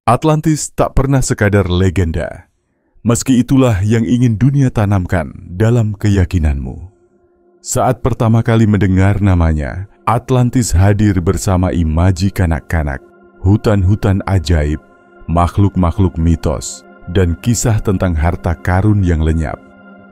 Atlantis tak pernah sekadar legenda. Meski itulah yang ingin dunia tanamkan dalam keyakinanmu. Saat pertama kali mendengar namanya, Atlantis hadir bersama imaji kanak-kanak, hutan-hutan ajaib, makhluk-makhluk mitos, dan kisah tentang harta karun yang lenyap.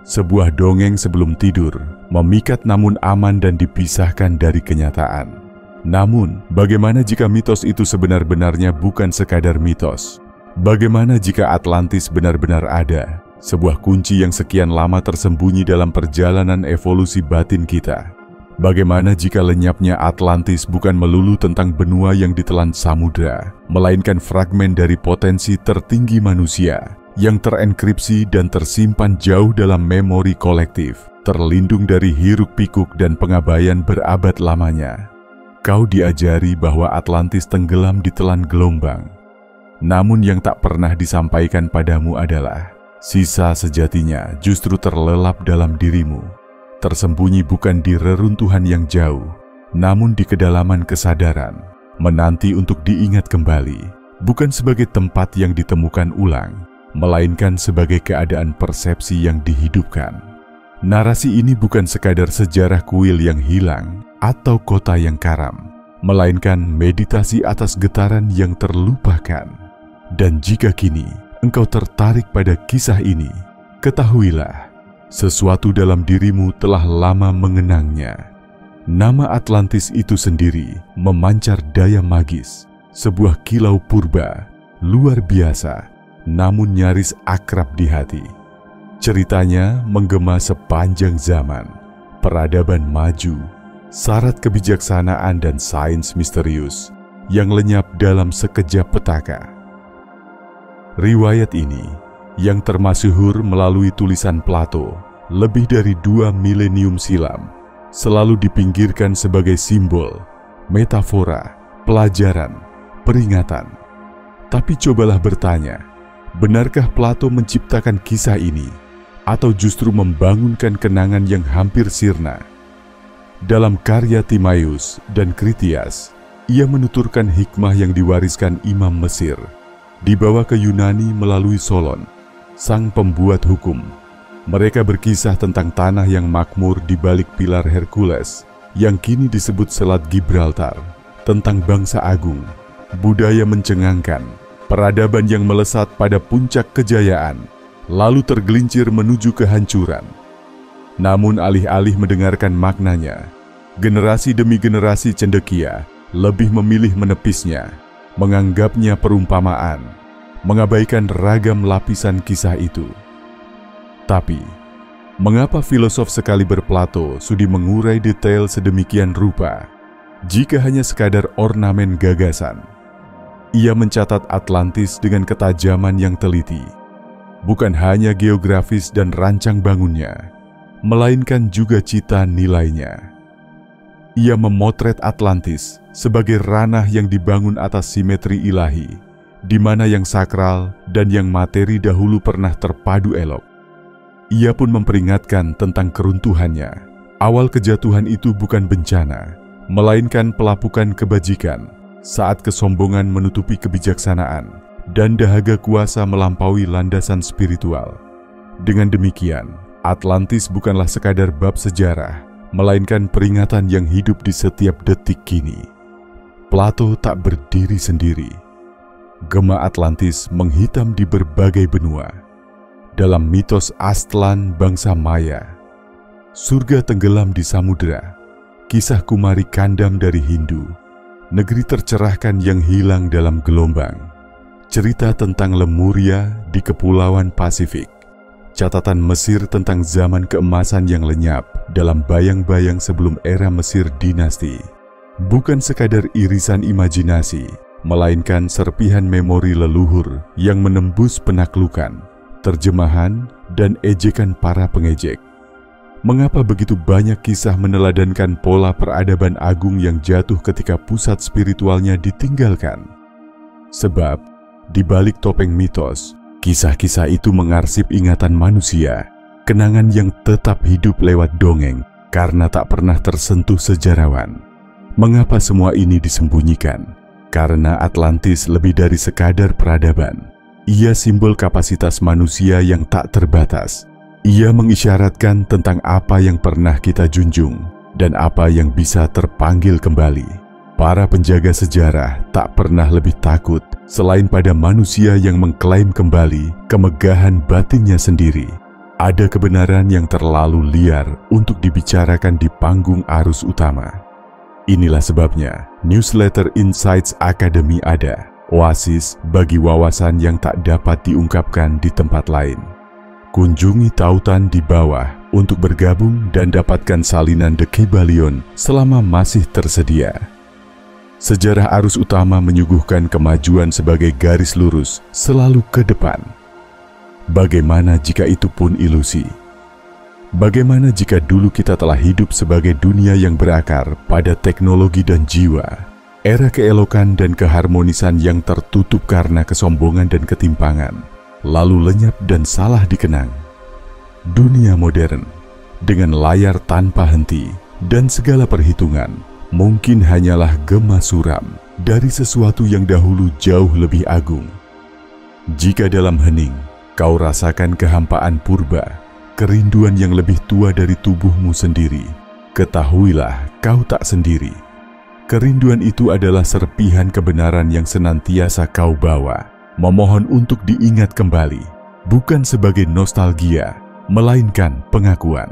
Sebuah dongeng sebelum tidur, memikat namun aman dan dipisahkan dari kenyataan. Namun, bagaimana jika mitos itu sebenar-benarnya bukan sekadar mitos? Bagaimana jika Atlantis benar-benar ada? Sebuah kunci yang sekian lama tersembunyi dalam perjalanan evolusi batin kita. Bagaimana jika lenyapnya Atlantis bukan melulu tentang benua yang ditelan samudra, melainkan fragmen dari potensi tertinggi manusia yang terenkripsi dan tersimpan jauh dalam memori kolektif, terlindung dari hiruk-pikuk dan pengabaian berabad lamanya. Kau diajari bahwa Atlantis tenggelam di telan gelombang. Namun yang tak pernah disampaikan padamu adalah sisa sejatinya justru terlelap dalam dirimu, tersembunyi bukan di reruntuhan yang jauh, namun di kedalaman kesadaran, menanti untuk diingat kembali, bukan sebagai tempat yang ditemukan ulang, melainkan sebagai keadaan persepsi yang dihidupkan. Narasi ini bukan sekadar sejarah kuil yang hilang atau kota yang karam, melainkan meditasi atas getaran yang terlupakan. Dan jika kini engkau tertarik pada kisah ini, ketahuilah, sesuatu dalam dirimu telah lama mengenangnya. Nama Atlantis itu sendiri memancar daya magis, sebuah kilau purba, luar biasa, namun nyaris akrab di hati. Ceritanya menggema sepanjang zaman, peradaban maju, syarat kebijaksanaan dan sains misterius yang lenyap dalam sekejap petaka. Riwayat ini, yang termasyhur melalui tulisan Plato lebih dari 2 milenium silam, selalu dipinggirkan sebagai simbol, metafora, pelajaran, peringatan. Tapi cobalah bertanya, benarkah Plato menciptakan kisah ini, atau justru membangunkan kenangan yang hampir sirna? Dalam karya Timaeus dan Critias, ia menuturkan hikmah yang diwariskan Imam Mesir, dibawa ke Yunani melalui Solon, sang pembuat hukum. Mereka berkisah tentang tanah yang makmur di balik pilar Hercules, yang kini disebut Selat Gibraltar, tentang bangsa agung, budaya mencengangkan, peradaban yang melesat pada puncak kejayaan, lalu tergelincir menuju kehancuran. Namun alih-alih mendengarkan maknanya, generasi demi generasi cendekia lebih memilih menepisnya, menganggapnya perumpamaan, mengabaikan ragam lapisan kisah itu. Tapi, mengapa filosof sekaliber Plato sudi mengurai detail sedemikian rupa, jika hanya sekadar ornamen gagasan? Ia mencatat Atlantis dengan ketajaman yang teliti, bukan hanya geografis dan rancang bangunnya, melainkan juga cita nilainya. Ia memotret Atlantis sebagai ranah yang dibangun atas simetri ilahi, di mana yang sakral dan yang materi dahulu pernah terpadu elok. Ia pun memperingatkan tentang keruntuhannya. Awal kejatuhan itu bukan bencana, melainkan pelapukan kebajikan, saat kesombongan menutupi kebijaksanaan dan dahaga kuasa melampaui landasan spiritual. Dengan demikian, Atlantis bukanlah sekadar bab sejarah, melainkan peringatan yang hidup di setiap detik kini. Plato tak berdiri sendiri. Gema Atlantis menghitam di berbagai benua. Dalam mitos Aztlan bangsa Maya, surga tenggelam di samudera, kisah Kumari Kandam dari Hindu, negeri tercerahkan yang hilang dalam gelombang, cerita tentang Lemuria di Kepulauan Pasifik, catatan Mesir tentang zaman keemasan yang lenyap dalam bayang-bayang sebelum era Mesir dinasti, bukan sekadar irisan imajinasi, melainkan serpihan memori leluhur yang menembus penaklukan, terjemahan, dan ejekan para pengejek. Mengapa begitu banyak kisah meneladankan pola peradaban agung yang jatuh ketika pusat spiritualnya ditinggalkan? Sebab, di balik topeng mitos, kisah-kisah itu mengarsip ingatan manusia, kenangan yang tetap hidup lewat dongeng karena tak pernah tersentuh sejarawan. Mengapa semua ini disembunyikan? Karena Atlantis lebih dari sekadar peradaban. Ia simbol kapasitas manusia yang tak terbatas. Ia mengisyaratkan tentang apa yang pernah kita junjung dan apa yang bisa terpanggil kembali. Para penjaga sejarah tak pernah lebih takut selain pada manusia yang mengklaim kembali kemegahan batinnya sendiri. Ada kebenaran yang terlalu liar untuk dibicarakan di panggung arus utama. Inilah sebabnya newsletter Insights Academy ada, oasis bagi wawasan yang tak dapat diungkapkan di tempat lain. Kunjungi tautan di bawah untuk bergabung dan dapatkan salinan The Kybalion selama masih tersedia. Sejarah arus utama menyuguhkan kemajuan sebagai garis lurus selalu ke depan. Bagaimana jika itu pun ilusi? Bagaimana jika dulu kita telah hidup sebagai dunia yang berakar pada teknologi dan jiwa, era keelokan dan keharmonisan yang tertutup karena kesombongan dan ketimpangan, lalu lenyap dan salah dikenang. Dunia modern, dengan layar tanpa henti dan segala perhitungan, mungkin hanyalah gema suram dari sesuatu yang dahulu jauh lebih agung. Jika dalam hening, kau rasakan kehampaan purba, kerinduan yang lebih tua dari tubuhmu sendiri, ketahuilah kau tak sendiri. Kerinduan itu adalah serpihan kebenaran yang senantiasa kau bawa, memohon untuk diingat kembali, bukan sebagai nostalgia, melainkan pengakuan.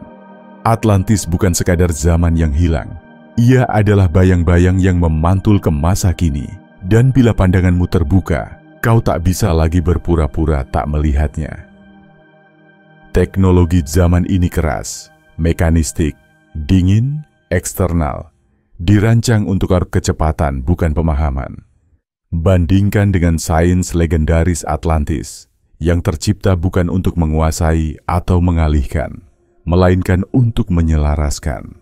Atlantis bukan sekadar zaman yang hilang, ia adalah bayang-bayang yang memantul ke masa kini, dan bila pandanganmu terbuka, kau tak bisa lagi berpura-pura tak melihatnya. Teknologi zaman ini keras, mekanistik, dingin, eksternal, dirancang untuk kecepatan bukan pemahaman. Bandingkan dengan sains legendaris Atlantis, yang tercipta bukan untuk menguasai atau mengalihkan, melainkan untuk menyelaraskan.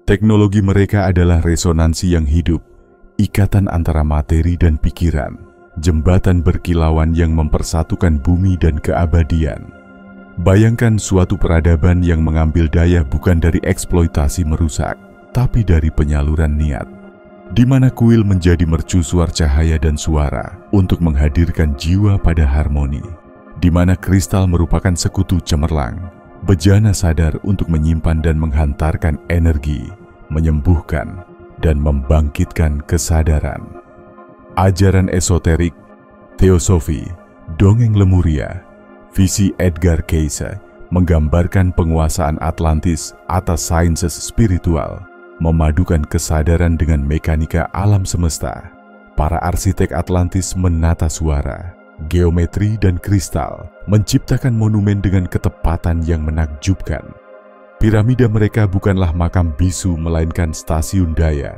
Teknologi mereka adalah resonansi yang hidup, ikatan antara materi dan pikiran, jembatan berkilauan yang mempersatukan bumi dan keabadian. Bayangkan suatu peradaban yang mengambil daya bukan dari eksploitasi merusak, tapi dari penyaluran niat, di mana kuil menjadi mercusuar cahaya dan suara untuk menghadirkan jiwa pada harmoni, di mana kristal merupakan sekutu cemerlang, bejana sadar untuk menyimpan dan menghantarkan energi, menyembuhkan, dan membangkitkan kesadaran. Ajaran esoterik, teosofi, dongeng Lemuria, visi Edgar Cayce menggambarkan penguasaan Atlantis atas sains spiritual, memadukan kesadaran dengan mekanika alam semesta. Para arsitek Atlantis menata suara, geometri dan kristal, menciptakan monumen dengan ketepatan yang menakjubkan. Piramida mereka bukanlah makam bisu melainkan stasiun daya.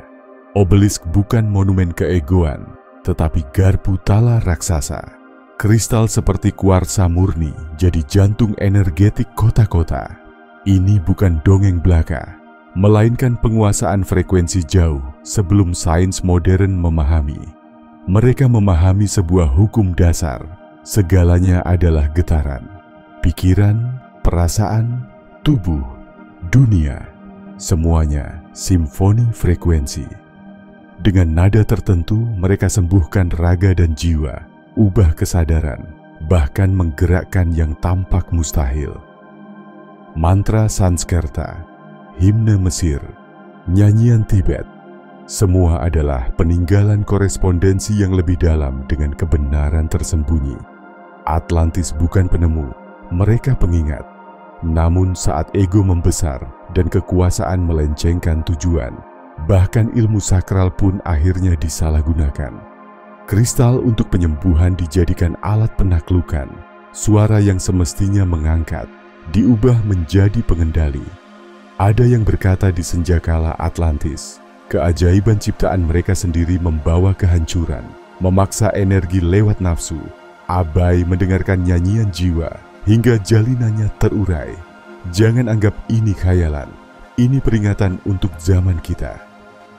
Obelisk bukan monumen keegoan, tetapi garpu tala raksasa. Kristal seperti kuarsa murni jadi jantung energetik kota-kota. Ini bukan dongeng belaka, melainkan penguasaan frekuensi jauh sebelum sains modern memahami. Mereka memahami sebuah hukum dasar, segalanya adalah getaran. Pikiran, perasaan, tubuh, dunia, semuanya simfoni frekuensi. Dengan nada tertentu mereka sembuhkan raga dan jiwa, ubah kesadaran, bahkan menggerakkan yang tampak mustahil. Mantra Sanskerta, himne Mesir, nyanyian Tibet, semua adalah peninggalan korespondensi yang lebih dalam dengan kebenaran tersembunyi. Atlantis bukan penemu, mereka pengingat. Namun saat ego membesar dan kekuasaan melencengkan tujuan, bahkan ilmu sakral pun akhirnya disalahgunakan. Kristal untuk penyembuhan dijadikan alat penaklukan. Suara yang semestinya mengangkat diubah menjadi pengendali. Ada yang berkata di senjakala Atlantis, keajaiban ciptaan mereka sendiri membawa kehancuran, memaksa energi lewat nafsu, abai mendengarkan nyanyian jiwa hingga jalinannya terurai. Jangan anggap ini khayalan, ini peringatan untuk zaman kita.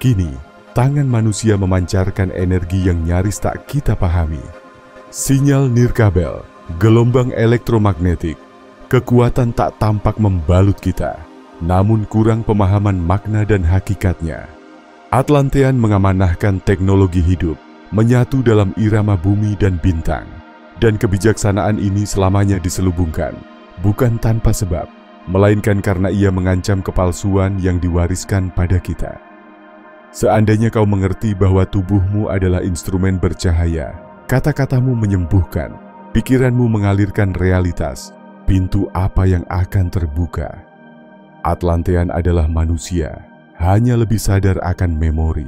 Kini, tangan manusia memancarkan energi yang nyaris tak kita pahami. Sinyal nirkabel, gelombang elektromagnetik, kekuatan tak tampak membalut kita, namun kurang pemahaman makna dan hakikatnya. Atlantean mengamanahkan teknologi hidup, menyatu dalam irama bumi dan bintang. Dan kebijaksanaan ini selamanya diselubungkan, bukan tanpa sebab, melainkan karena ia mengancam kepalsuan yang diwariskan pada kita. Seandainya kau mengerti bahwa tubuhmu adalah instrumen bercahaya, kata-katamu menyembuhkan, pikiranmu mengalirkan realitas, pintu apa yang akan terbuka? Atlantean adalah manusia, hanya lebih sadar akan memori.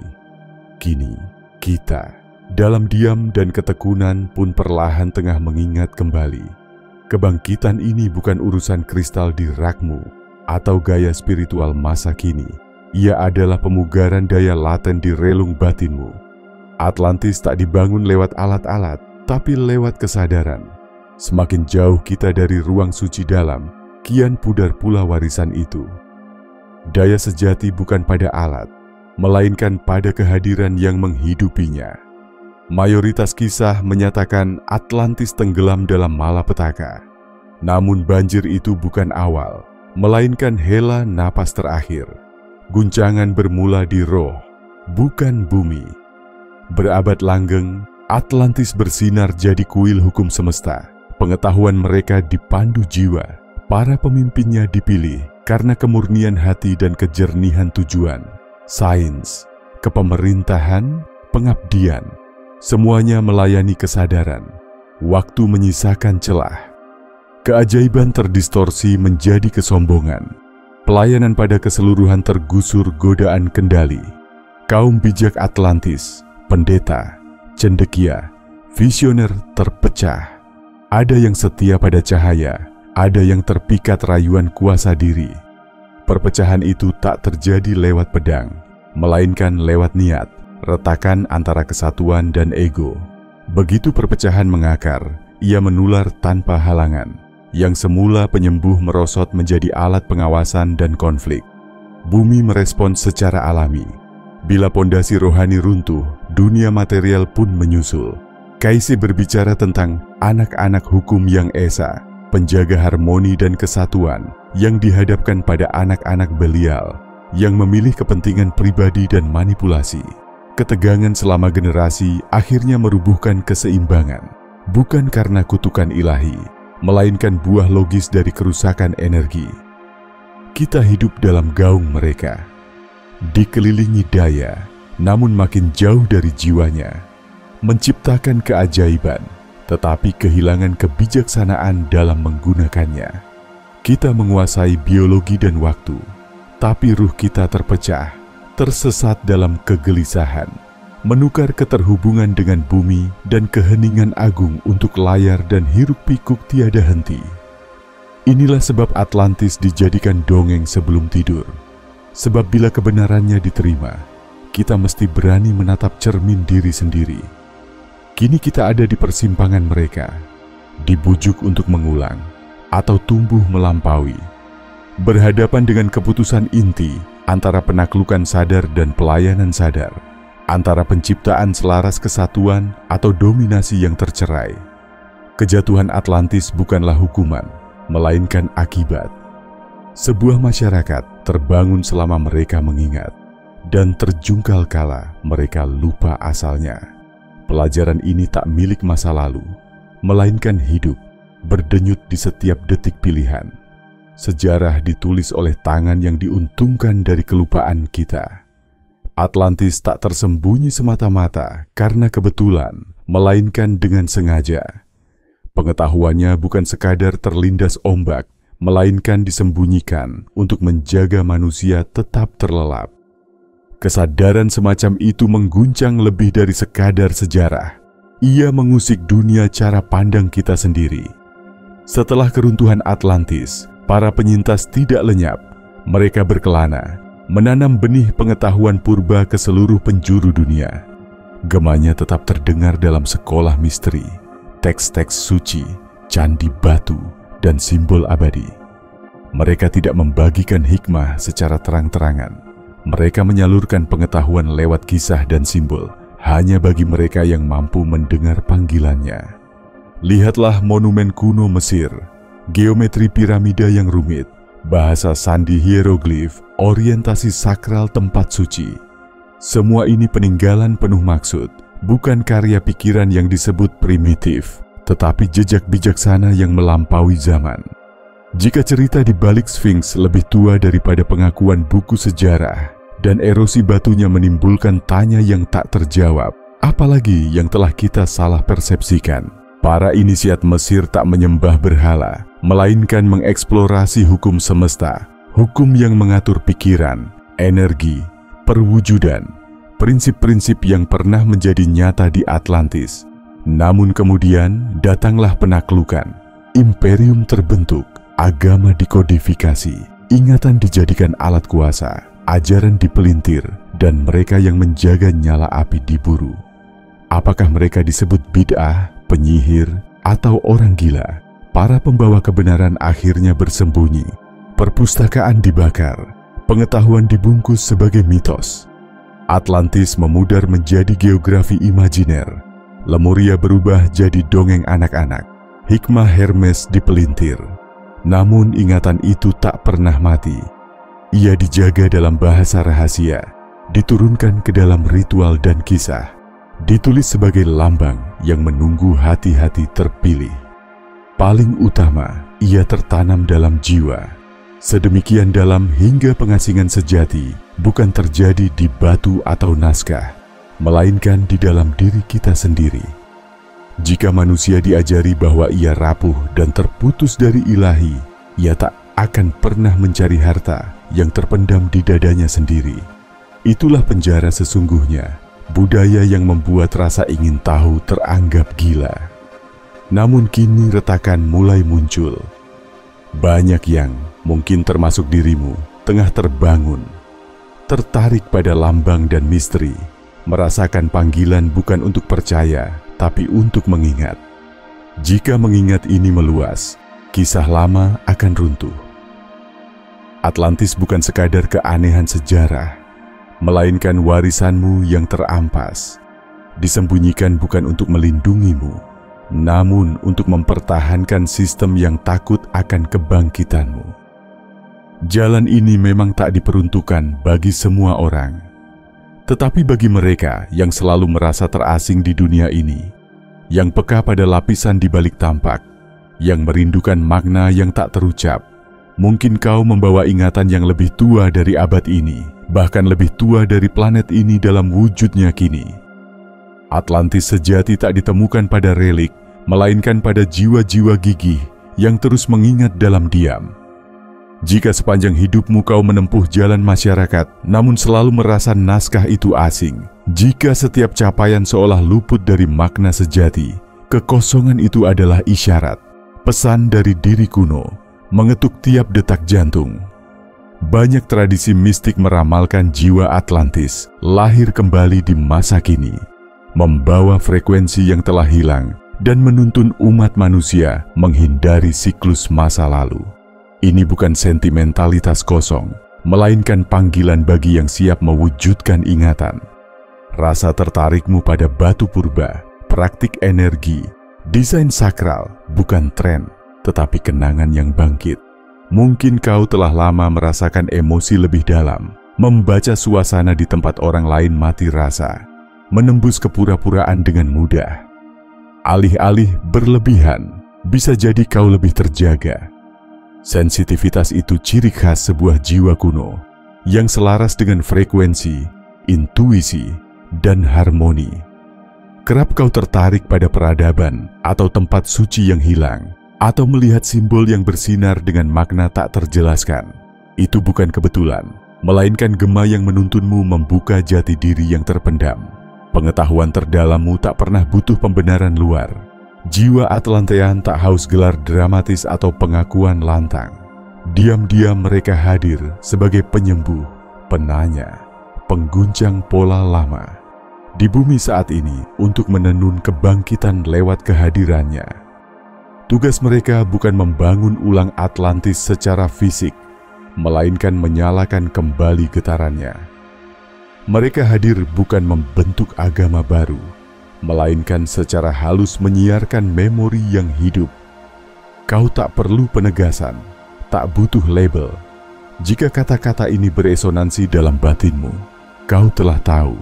Kini, kita, dalam diam dan ketekunan pun perlahan tengah mengingat kembali. Kebangkitan ini bukan urusan kristal di rakmu atau gaya spiritual masa kini. Ia adalah pemugaran daya laten di relung batinmu. Atlantis tak dibangun lewat alat-alat, tapi lewat kesadaran. Semakin jauh kita dari ruang suci dalam, kian pudar pula warisan itu. Daya sejati bukan pada alat, melainkan pada kehadiran yang menghidupinya. Mayoritas kisah menyatakan Atlantis tenggelam dalam malapetaka. Namun banjir itu bukan awal, melainkan hela napas terakhir. Guncangan bermula di roh, bukan bumi. Berabad langgeng, Atlantis bersinar jadi kuil hukum semesta. Pengetahuan mereka dipandu jiwa. Para pemimpinnya dipilih karena kemurnian hati dan kejernihan tujuan. Sains, kepemerintahan, pengabdian, semuanya melayani kesadaran. Waktu menyisakan celah. Keajaiban terdistorsi menjadi kesombongan. Pelayanan pada keseluruhan tergusur godaan kendali. Kaum bijak Atlantis, pendeta, cendekia, visioner terpecah. Ada yang setia pada cahaya, ada yang terpikat rayuan kuasa diri. Perpecahan itu tak terjadi lewat pedang, melainkan lewat niat, retakan antara kesatuan dan ego. Begitu perpecahan mengakar, ia menular tanpa halangan. Yang semula penyembuh merosot menjadi alat pengawasan dan konflik. Bumi merespons secara alami. Bila pondasi rohani runtuh, dunia material pun menyusul. Kaisi berbicara tentang anak-anak hukum yang esa, penjaga harmoni dan kesatuan yang dihadapkan pada anak-anak belial yang memilih kepentingan pribadi dan manipulasi. Ketegangan selama generasi akhirnya merubuhkan keseimbangan, bukan karena kutukan ilahi, melainkan buah logis dari kerusakan energi. Kita hidup dalam gaung mereka, dikelilingi daya, namun makin jauh dari jiwanya, menciptakan keajaiban, tetapi kehilangan kebijaksanaan dalam menggunakannya. Kita menguasai biologi dan waktu, tapi ruh kita terpecah, tersesat dalam kegelisahan, menukar keterhubungan dengan bumi dan keheningan agung untuk layar dan hiruk-pikuk tiada henti. Inilah sebab Atlantis dijadikan dongeng sebelum tidur. Sebab bila kebenarannya diterima, kita mesti berani menatap cermin diri sendiri. Kini kita ada di persimpangan mereka, dibujuk untuk mengulang atau tumbuh melampaui. Berhadapan dengan keputusan inti antara penaklukan sadar dan pelayanan sadar, antara penciptaan selaras kesatuan atau dominasi yang tercerai. Kejatuhan Atlantis bukanlah hukuman, melainkan akibat. Sebuah masyarakat terbangun selama mereka mengingat, dan terjungkal kala mereka lupa asalnya. Pelajaran ini tak milik masa lalu, melainkan hidup, berdenyut di setiap detik pilihan. Sejarah ditulis oleh tangan yang diuntungkan dari kelupaan kita. Atlantis tak tersembunyi semata-mata karena kebetulan, melainkan dengan sengaja. Pengetahuannya bukan sekadar terlindas ombak, melainkan disembunyikan untuk menjaga manusia tetap terlelap. Kesadaran semacam itu mengguncang lebih dari sekadar sejarah. Ia mengusik dunia cara pandang kita sendiri. Setelah keruntuhan Atlantis, para penyintas tidak lenyap. Mereka berkelana, menanam benih pengetahuan purba ke seluruh penjuru dunia. Gemanya tetap terdengar dalam sekolah misteri, teks-teks suci, candi batu, dan simbol abadi. Mereka tidak membagikan hikmah secara terang-terangan. Mereka menyalurkan pengetahuan lewat kisah dan simbol, hanya bagi mereka yang mampu mendengar panggilannya. Lihatlah monumen kuno Mesir, geometri piramida yang rumit, bahasa sandi hieroglif, orientasi sakral tempat suci. Semua ini peninggalan penuh maksud, bukan karya pikiran yang disebut primitif, tetapi jejak bijaksana yang melampaui zaman. Jika cerita di balik Sphinx lebih tua daripada pengakuan buku sejarah, dan erosi batunya menimbulkan tanya yang tak terjawab, apalagi yang telah kita salah persepsikan. Para inisiat Mesir tak menyembah berhala, melainkan mengeksplorasi hukum semesta, hukum yang mengatur pikiran, energi, perwujudan, prinsip-prinsip yang pernah menjadi nyata di Atlantis. Namun kemudian datanglah penaklukan, imperium terbentuk, agama dikodifikasi, ingatan dijadikan alat kuasa, ajaran dipelintir, dan mereka yang menjaga nyala api diburu. Apakah mereka disebut bid'ah, penyihir, atau orang gila? Para pembawa kebenaran akhirnya bersembunyi, perpustakaan dibakar, pengetahuan dibungkus sebagai mitos. Atlantis memudar menjadi geografi imajiner, Lemuria berubah jadi dongeng anak-anak, hikmah Hermes dipelintir. Namun ingatan itu tak pernah mati. Ia dijaga dalam bahasa rahasia, diturunkan ke dalam ritual dan kisah, ditulis sebagai lambang yang menunggu hati-hati terpilih. Paling utama, ia tertanam dalam jiwa. Sedemikian dalam hingga pengasingan sejati bukan terjadi di batu atau naskah, melainkan di dalam diri kita sendiri. Jika manusia diajari bahwa ia rapuh dan terputus dari ilahi, ia tak akan pernah mencari harta yang terpendam di dadanya sendiri. Itulah penjara sesungguhnya, budaya yang membuat rasa ingin tahu teranggap gila. Namun kini retakan mulai muncul. Banyak yang, mungkin termasuk dirimu, tengah terbangun, tertarik pada lambang dan misteri, merasakan panggilan bukan untuk percaya, tapi untuk mengingat. Jika mengingat ini meluas, kisah lama akan runtuh. Atlantis bukan sekadar keanehan sejarah, melainkan warisanmu yang terampas, disembunyikan bukan untuk melindungimu, namun untuk mempertahankan sistem yang takut akan kebangkitanmu. Jalan ini memang tak diperuntukkan bagi semua orang, tetapi bagi mereka yang selalu merasa terasing di dunia ini, yang peka pada lapisan di balik tampak, yang merindukan makna yang tak terucap, mungkin kau membawa ingatan yang lebih tua dari abad ini, bahkan lebih tua dari planet ini dalam wujudnya kini. Atlantis sejati tak ditemukan pada relik, melainkan pada jiwa-jiwa gigih yang terus mengingat dalam diam. Jika sepanjang hidupmu kau menempuh jalan masyarakat, namun selalu merasa naskah itu asing, jika setiap capaian seolah luput dari makna sejati, kekosongan itu adalah isyarat, pesan dari diri kuno, mengetuk tiap detak jantung. Banyak tradisi mistik meramalkan jiwa Atlantis lahir kembali di masa kini, membawa frekuensi yang telah hilang dan menuntun umat manusia menghindari siklus masa lalu. Ini bukan sentimentalitas kosong, melainkan panggilan bagi yang siap mewujudkan ingatan. Rasa tertarikmu pada batu purba, praktik energi, desain sakral, bukan tren, tetapi kenangan yang bangkit. Mungkin kau telah lama merasakan emosi lebih dalam, membaca suasana di tempat orang lain mati rasa, menembus kepura-puraan dengan mudah. Alih-alih berlebihan, bisa jadi kau lebih terjaga. Sensitivitas itu ciri khas sebuah jiwa kuno yang selaras dengan frekuensi, intuisi, dan harmoni. Kerap kau tertarik pada peradaban atau tempat suci yang hilang, atau melihat simbol yang bersinar dengan makna tak terjelaskan. Itu bukan kebetulan, melainkan gema yang menuntunmu membuka jati diri yang terpendam. Pengetahuan terdalammu tak pernah butuh pembenaran luar. Jiwa Atlantean tak haus gelar dramatis atau pengakuan lantang. Diam-diam mereka hadir sebagai penyembuh, penanya, pengguncang pola lama di bumi saat ini untuk menenun kebangkitan lewat kehadirannya. Tugas mereka bukan membangun ulang Atlantis secara fisik, melainkan menyalakan kembali getarannya. Mereka hadir bukan membentuk agama baru, melainkan secara halus menyiarkan memori yang hidup. Kau tak perlu penegasan, tak butuh label. Jika kata-kata ini beresonansi dalam batinmu, kau telah tahu.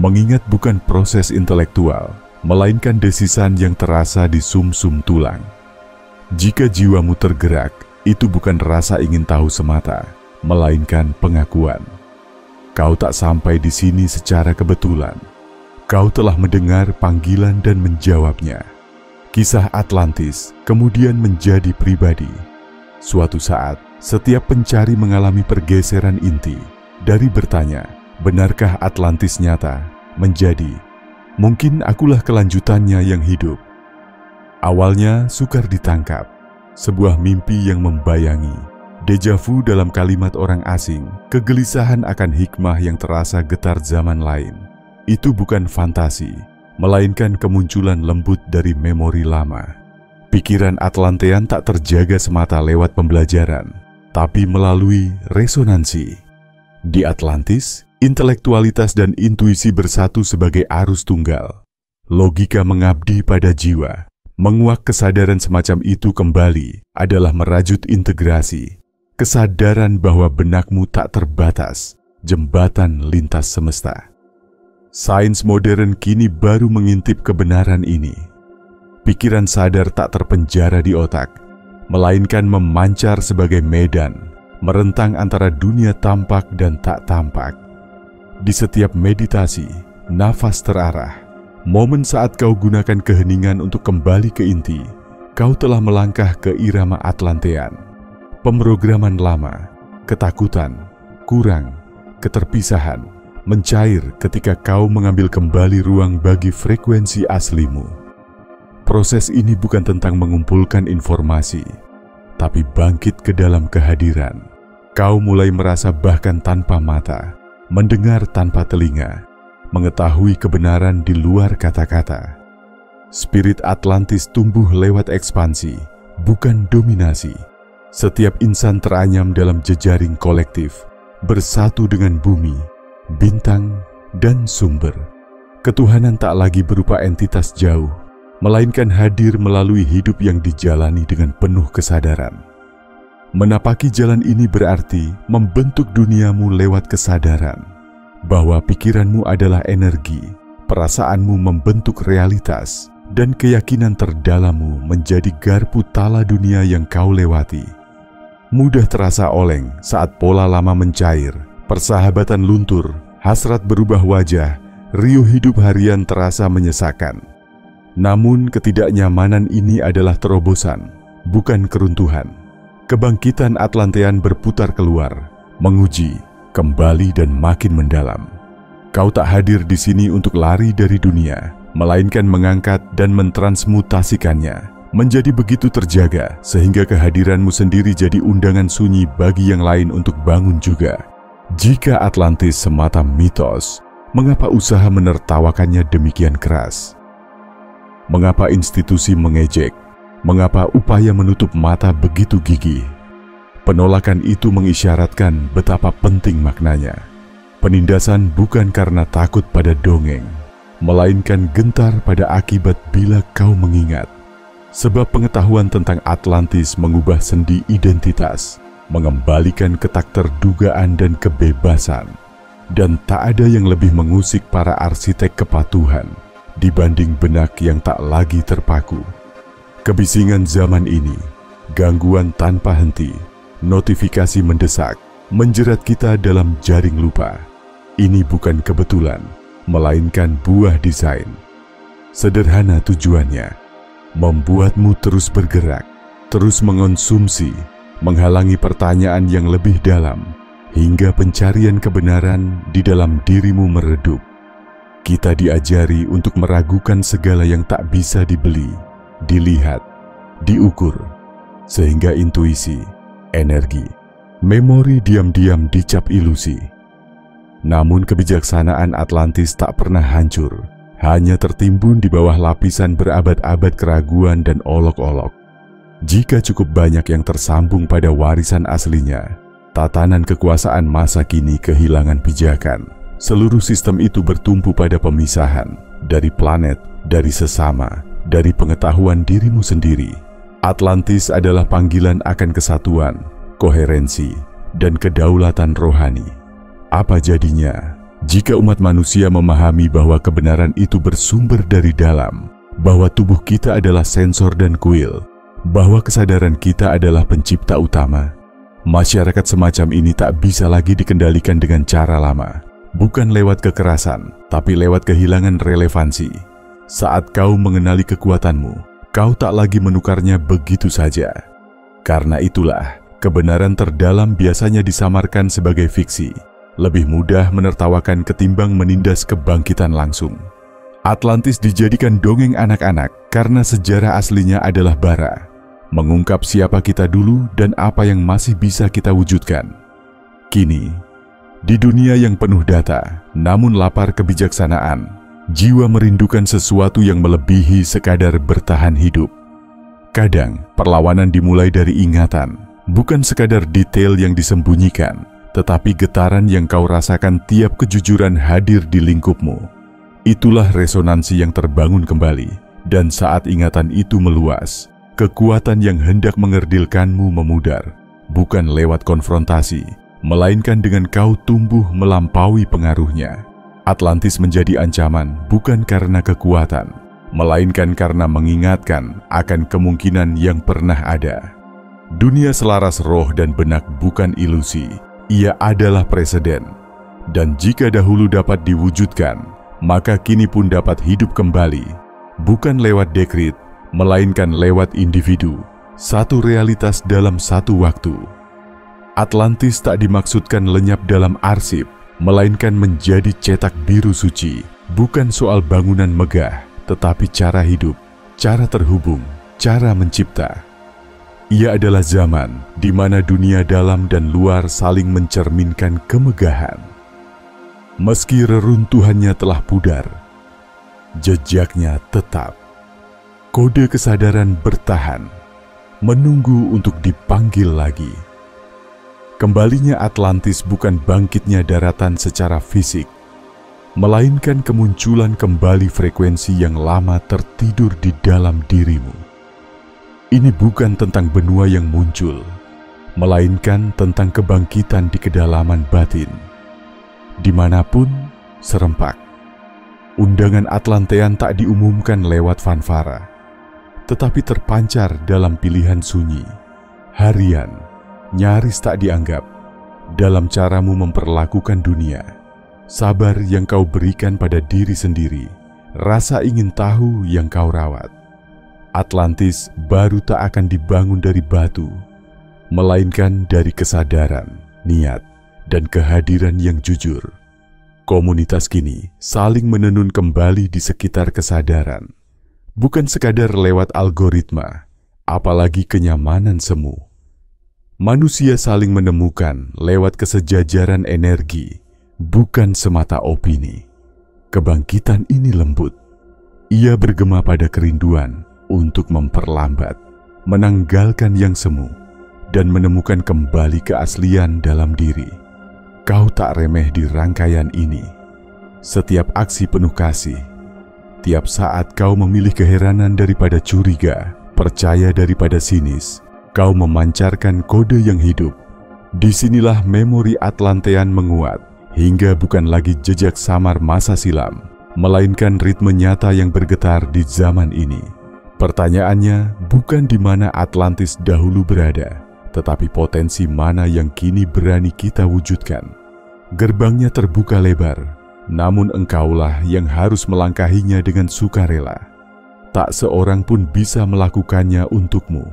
Mengingat bukan proses intelektual, melainkan desisan yang terasa di sumsum tulang. Jika jiwamu tergerak, itu bukan rasa ingin tahu semata, melainkan pengakuan. Kau tak sampai di sini secara kebetulan. Kau telah mendengar panggilan dan menjawabnya. Kisah Atlantis kemudian menjadi pribadi. Suatu saat, setiap pencari mengalami pergeseran inti dari bertanya, benarkah Atlantis nyata, menjadi, mungkin akulah kelanjutannya yang hidup. Awalnya sukar ditangkap, sebuah mimpi yang membayangi, deja vu dalam kalimat orang asing, kegelisahan akan hikmah yang terasa getar zaman lain. Itu bukan fantasi, melainkan kemunculan lembut dari memori lama. Pikiran Atlantean tak terjaga semata lewat pembelajaran, tapi melalui resonansi. Di Atlantis, intelektualitas dan intuisi bersatu sebagai arus tunggal. Logika mengabdi pada jiwa. Menguak kesadaran semacam itu kembali adalah merajut integrasi. Kesadaran bahwa benakmu tak terbatas, jembatan lintas semesta. Sains modern kini baru mengintip kebenaran ini. Pikiran sadar tak terpenjara di otak, melainkan memancar sebagai medan, merentang antara dunia tampak dan tak tampak. Di setiap meditasi, nafas terarah, momen saat kau gunakan keheningan untuk kembali ke inti, kau telah melangkah ke irama Atlantean. Pemrograman lama, ketakutan, kurang, keterpisahan, mencair ketika kau mengambil kembali ruang bagi frekuensi aslimu. Proses ini bukan tentang mengumpulkan informasi, tapi bangkit ke dalam kehadiran. Kau mulai merasa bahkan tanpa mata, mendengar tanpa telinga, mengetahui kebenaran di luar kata-kata. Spirit Atlantis tumbuh lewat ekspansi, bukan dominasi. Setiap insan teranyam dalam jejaring kolektif, bersatu dengan bumi, bintang, dan sumber. Ketuhanan tak lagi berupa entitas jauh, melainkan hadir melalui hidup yang dijalani dengan penuh kesadaran. Menapaki jalan ini berarti membentuk duniamu lewat kesadaran, bahwa pikiranmu adalah energi, perasaanmu membentuk realitas, dan keyakinan terdalammu menjadi garpu tala dunia yang kau lewati. Mudah terasa oleng saat pola lama mencair, persahabatan luntur, hasrat berubah wajah, riuh hidup harian terasa menyesakan. Namun ketidaknyamanan ini adalah terobosan, bukan keruntuhan. Kebangkitan Atlantean berputar keluar, menguji, kembali dan makin mendalam. Kau tak hadir di sini untuk lari dari dunia, melainkan mengangkat dan mentransmutasikannya menjadi begitu terjaga sehingga kehadiranmu sendiri jadi undangan sunyi bagi yang lain untuk bangun juga. Jika Atlantis semata mitos, mengapa usaha menertawakannya demikian keras? Mengapa institusi mengejek? Mengapa upaya menutup mata begitu gigih? Penolakan itu mengisyaratkan betapa penting maknanya. Penindasan bukan karena takut pada dongeng, melainkan gentar pada akibat bila kau mengingat. Sebab pengetahuan tentang Atlantis mengubah sendi identitas, mengembalikan ketak terdugaan dan kebebasan. Dan tak ada yang lebih mengusik para arsitek kepatuhan dibanding benak yang tak lagi terpaku. Kebisingan zaman ini, gangguan tanpa henti, notifikasi mendesak, menjerat kita dalam jaring lupa. Ini bukan kebetulan, melainkan buah desain. Sederhana tujuannya, membuatmu terus bergerak, terus mengonsumsi, menghalangi pertanyaan yang lebih dalam, hingga pencarian kebenaran di dalam dirimu meredup. Kita diajari untuk meragukan segala yang tak bisa dibeli, dilihat, diukur, sehingga intuisi, energi, memori diam-diam dicap ilusi. Namun kebijaksanaan Atlantis tak pernah hancur, hanya tertimbun di bawah lapisan berabad-abad keraguan dan olok-olok. Jika cukup banyak yang tersambung pada warisan aslinya, tatanan kekuasaan masa kini kehilangan pijakan. Seluruh sistem itu bertumpu pada pemisahan, dari planet, dari sesama, dari pengetahuan dirimu sendiri. Atlantis adalah panggilan akan kesatuan, koherensi, dan kedaulatan rohani. Apa jadinya Jika umat manusia memahami bahwa kebenaran itu bersumber dari dalam, bahwa tubuh kita adalah sensor dan kuil, bahwa kesadaran kita adalah pencipta utama, masyarakat semacam ini tak bisa lagi dikendalikan dengan cara lama. Bukan lewat kekerasan, tapi lewat kehilangan relevansi. Saat kau mengenali kekuatanmu, kau tak lagi menukarnya begitu saja. Karena itulah, kebenaran terdalam biasanya disamarkan sebagai fiksi. Lebih mudah menertawakan ketimbang menindas kebangkitan langsung. Atlantis dijadikan dongeng anak-anak karena sejarah aslinya adalah bara, mengungkap siapa kita dulu dan apa yang masih bisa kita wujudkan. Kini, di dunia yang penuh data, namun lapar kebijaksanaan, jiwa merindukan sesuatu yang melebihi sekadar bertahan hidup. Kadang, perlawanan dimulai dari ingatan, bukan sekadar detail yang disembunyikan, tetapi getaran yang kau rasakan tiap kejujuran hadir di lingkupmu. Itulah resonansi yang terbangun kembali, dan saat ingatan itu meluas, kekuatan yang hendak mengerdilkanmu memudar, bukan lewat konfrontasi, melainkan dengan kau tumbuh melampaui pengaruhnya. Atlantis menjadi ancaman bukan karena kekuatan, melainkan karena mengingatkan akan kemungkinan yang pernah ada. Dunia selaras roh dan benak bukan ilusi. Ia adalah preseden, dan jika dahulu dapat diwujudkan, maka kini pun dapat hidup kembali, bukan lewat dekrit, melainkan lewat individu, satu realitas dalam satu waktu. Atlantis tak dimaksudkan lenyap dalam arsip, melainkan menjadi cetak biru suci, bukan soal bangunan megah, tetapi cara hidup, cara terhubung, cara mencipta. Ia adalah zaman di mana dunia dalam dan luar saling mencerminkan kemegahan. Meski reruntuhannya telah pudar, jejaknya tetap. Kode kesadaran bertahan, menunggu untuk dipanggil lagi. Kembalinya Atlantis bukan bangkitnya daratan secara fisik, melainkan kemunculan kembali frekuensi yang lama tertidur di dalam dirimu. Ini bukan tentang benua yang muncul, melainkan tentang kebangkitan di kedalaman batin. Dimanapun, serempak. Undangan Atlantean tak diumumkan lewat fanfara, tetapi terpancar dalam pilihan sunyi, harian, nyaris tak dianggap, dalam caramu memperlakukan dunia, sabar yang kau berikan pada diri sendiri, rasa ingin tahu yang kau rawat. Atlantis baru tak akan dibangun dari batu, melainkan dari kesadaran, niat, dan kehadiran yang jujur. Komunitas kini saling menenun kembali di sekitar kesadaran, bukan sekadar lewat algoritma, apalagi kenyamanan semu. Manusia saling menemukan lewat kesejajaran energi, bukan semata opini. Kebangkitan ini lembut. Ia bergema pada kerinduan untuk memperlambat, menanggalkan yang semu, dan menemukan kembali keaslian dalam diri. Kau tak remeh di rangkaian ini. Setiap aksi penuh kasih, tiap saat kau memilih keheranan daripada curiga, percaya daripada sinis, kau memancarkan kode yang hidup. Disinilah memori Atlantean menguat, hingga bukan lagi jejak samar masa silam, melainkan ritme nyata yang bergetar di zaman ini. Pertanyaannya bukan di mana Atlantis dahulu berada, tetapi potensi mana yang kini berani kita wujudkan. Gerbangnya terbuka lebar, namun engkaulah yang harus melangkahinya dengan sukarela. Tak seorang pun bisa melakukannya untukmu.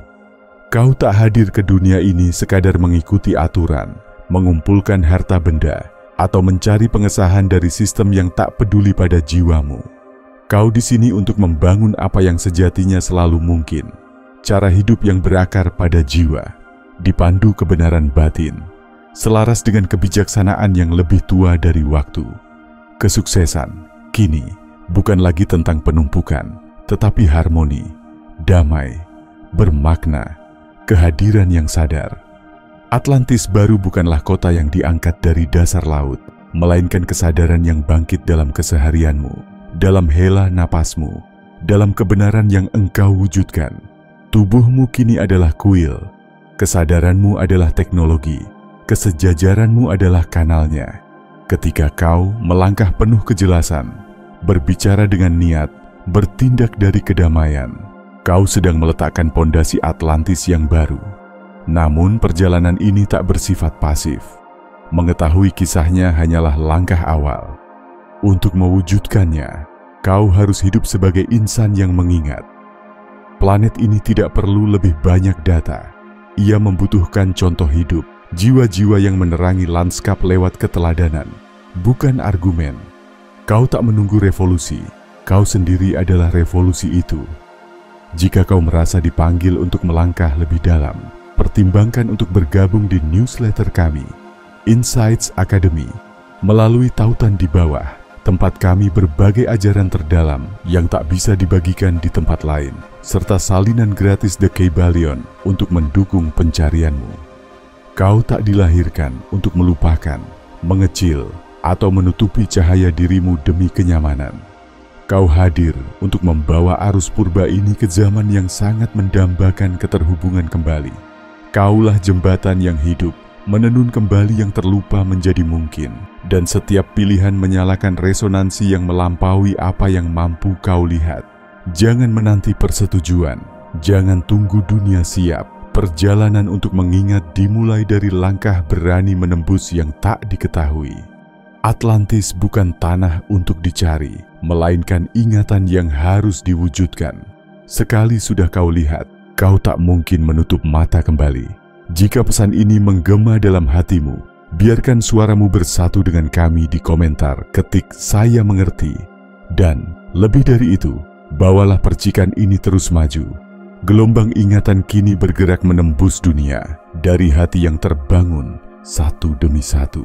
Kau tak hadir ke dunia ini sekadar mengikuti aturan, mengumpulkan harta benda, atau mencari pengesahan dari sistem yang tak peduli pada jiwamu. Kau di sini untuk membangun apa yang sejatinya selalu mungkin, cara hidup yang berakar pada jiwa, dipandu kebenaran batin, selaras dengan kebijaksanaan yang lebih tua dari waktu. Kesuksesan kini bukan lagi tentang penumpukan, tetapi harmoni, damai, bermakna, kehadiran yang sadar. Atlantis baru bukanlah kota yang diangkat dari dasar laut, melainkan kesadaran yang bangkit dalam keseharianmu, dalam hela napasmu, dalam kebenaran yang engkau wujudkan. Tubuhmu kini adalah kuil, kesadaranmu adalah teknologi, kesejajaranmu adalah kanalnya. Ketika kau melangkah penuh kejelasan, berbicara dengan niat, bertindak dari kedamaian, kau sedang meletakkan pondasi Atlantis yang baru. Namun perjalanan ini tak bersifat pasif. Mengetahui kisahnya hanyalah langkah awal. Untuk mewujudkannya, kau harus hidup sebagai insan yang mengingat. Planet ini tidak perlu lebih banyak data. Ia membutuhkan contoh hidup, jiwa-jiwa yang menerangi lanskap lewat keteladanan, bukan argumen. Kau tak menunggu revolusi, kau sendiri adalah revolusi itu. Jika kau merasa dipanggil untuk melangkah lebih dalam, pertimbangkan untuk bergabung di newsletter kami, Insights Academy. Melalui tautan di bawah, tempat kami berbagai ajaran terdalam yang tak bisa dibagikan di tempat lain, serta salinan gratis The Kybalion untuk mendukung pencarianmu. Kau tak dilahirkan untuk melupakan, mengecil, atau menutupi cahaya dirimu demi kenyamanan. Kau hadir untuk membawa arus purba ini ke zaman yang sangat mendambakan keterhubungan kembali. Kaulah jembatan yang hidup, menenun kembali yang terlupa menjadi mungkin, dan setiap pilihan menyalakan resonansi yang melampaui apa yang mampu kau lihat. Jangan menanti persetujuan, jangan tunggu dunia siap. Perjalanan untuk mengingat dimulai dari langkah berani menembus yang tak diketahui. Atlantis bukan tanah untuk dicari, melainkan ingatan yang harus diwujudkan. Sekali sudah kau lihat, kau tak mungkin menutup mata kembali. Jika pesan ini menggema dalam hatimu, biarkan suaramu bersatu dengan kami di komentar, ketik "Saya mengerti". Dan lebih dari itu, bawalah percikan ini terus maju. Gelombang ingatan kini bergerak menembus dunia, dari hati yang terbangun satu demi satu.